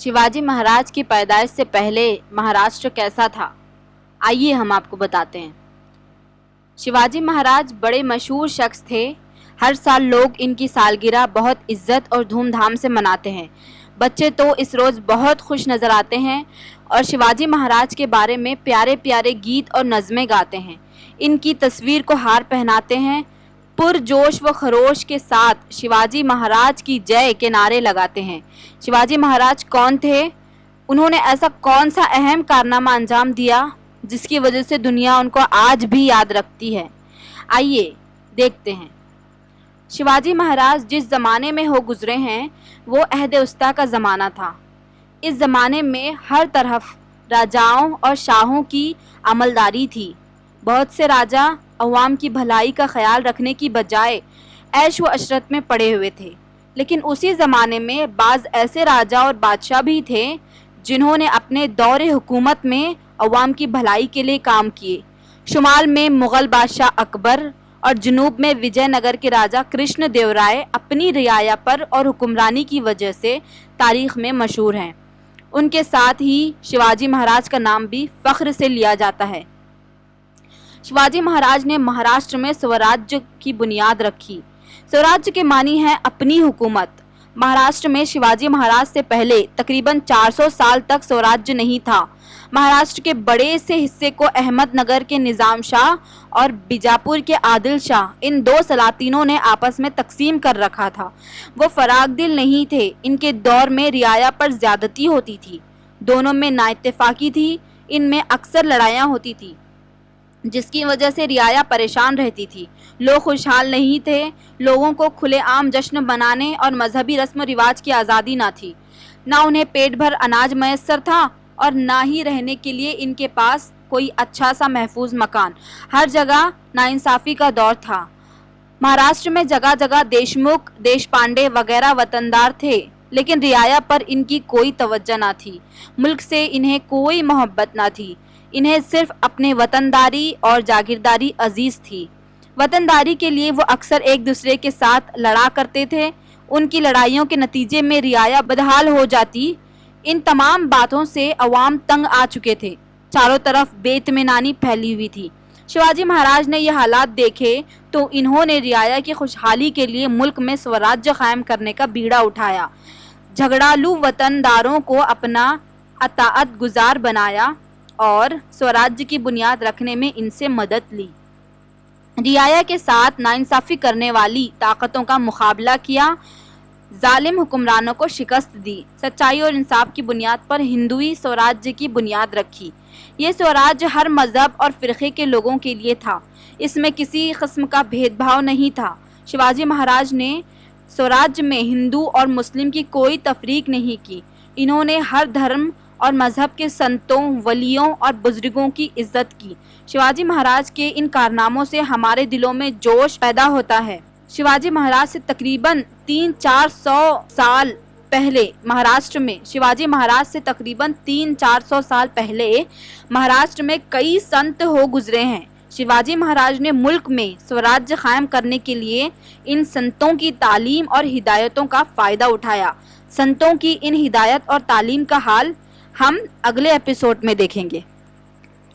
शिवाजी महाराज की पैदाइश से पहले महाराष्ट्र कैसा था, आइए हम आपको बताते हैं। शिवाजी महाराज बड़े मशहूर शख्स थे। हर साल लोग इनकी सालगिरह बहुत इज्जत और धूमधाम से मनाते हैं। बच्चे तो इस रोज़ बहुत खुश नज़र आते हैं और शिवाजी महाराज के बारे में प्यारे प्यारे गीत और नज़में गाते हैं। इनकी तस्वीर को हार पहनाते हैं। पुरजोश व खरोश के साथ शिवाजी महाराज की जय के नारे लगाते हैं। शिवाजी महाराज कौन थे? उन्होंने ऐसा कौन सा अहम कारनामा अंजाम दिया जिसकी वजह से दुनिया उनको आज भी याद रखती है? आइए देखते हैं। शिवाजी महाराज जिस ज़माने में हो गुज़रे हैं वो अहद उस्ता का ज़माना था। इस ज़माने में हर तरफ राजाओं और शाहों की अमलदारी थी। बहुत से राजा अवाम की भलाई का ख्याल रखने की बजाय ऐश व अशरत में पड़े हुए थे। लेकिन उसी ज़माने में बाज़ ऐसे राजा और बादशाह भी थे जिन्होंने अपने दौरे हुकूमत में अवाम की भलाई के लिए काम किए। शुमाल में मुग़ल बादशाह अकबर और जनूब में विजयनगर के राजा कृष्ण देव राय अपनी रियाया पर और हुक्मरानी की वजह से तारीख़ में मशहूर हैं। उनके साथ ही शिवाजी महाराज का नाम भी फ़ख्र से लिया जाता है। शिवाजी महाराज ने महाराष्ट्र में स्वराज्य की बुनियाद रखी। स्वराज्य के मानी है अपनी हुकूमत। महाराष्ट्र में शिवाजी महाराज से पहले तकरीबन 400 साल तक स्वराज्य नहीं था। महाराष्ट्र के बड़े से हिस्से को अहमदनगर के निज़ाम शाह और बीजापुर के आदिल शाह, इन दो सलातीनों ने आपस में तकसीम कर रखा था। वो फराग दिल नहीं थे। इनके दौर में रियाया पर ज़्यादती होती थी। दोनों में नाइत्तेफाकी थी। इनमें अक्सर लड़ाइयाँ होती थी जिसकी वजह से रियाया परेशान रहती थी। लोग खुशहाल नहीं थे। लोगों को खुलेआम जश्न मनाने और मजहबी रस्म रिवाज की आज़ादी ना थी। ना उन्हें पेट भर अनाज मैसर था और ना ही रहने के लिए इनके पास कोई अच्छा सा महफूज मकान। हर जगह नाइंसाफ़ी का दौर था। महाराष्ट्र में जगह जगह देशमुख, देशपांडे वगैरह वतनदार थे, लेकिन रियाया पर इनकी कोई तवज्जो ना थी। मुल्क से इन्हें कोई मोहब्बत ना थी। इन्हें सिर्फ अपने वतनदारी और जागीरदारी अजीज़ थी। वतनदारी के लिए वो अक्सर एक दूसरे के साथ लड़ा करते थे। उनकी लड़ाइयों के नतीजे में रियाया बदहाल हो जाती। इन तमाम बातों से अवाम तंग आ चुके थे। चारों तरफ बेइत्मीनानी फैली हुई थी। शिवाजी महाराज ने ये हालात देखे तो इन्होंने रियाया की खुशहाली के लिए मुल्क में स्वराज्य कायम करने का बीड़ा उठाया। झगड़ालू वतनदारों को अपना अताअत गुजार बनाया और स्वराज्य की बुनियाद रखने में इनसे मदद ली। रियाया के साथ नाइंसाफ़ी करने वाली ताकतों का मुकाबला किया। जालिम हुक्मरानों को शिकस्त दी। सच्चाई और इंसाफ की बुनियाद पर हिंदुई स्वराज्य की बुनियाद रखी। ये स्वराज्य हर मज़हब और फ़िरक़े के लोगों के लिए था। इसमें किसी किस्म का भेदभाव नहीं था। शिवाजी महाराज ने स्वराज्य में हिंदू और मुस्लिम की कोई तफरीक नहीं की। इन्होंने हर धर्म और मज़हब के संतों, वलियों और बुज़ुर्गों की इज़्ज़त की। शिवाजी महाराज के इन कारनामों से हमारे दिलों में जोश पैदा होता है। शिवाजी महाराज से तकरीबन 300-400 साल पहले महाराष्ट्र में कई संत हो गुजरे हैं। शिवाजी महाराज ने मुल्क में स्वराज्य कायम करने के लिए इन संतों की तालीम और हिदायतों का फ़ायदा उठाया। संतों की इन हिदायत और तालीम का हाल हम अगले एपिसोड में देखेंगे।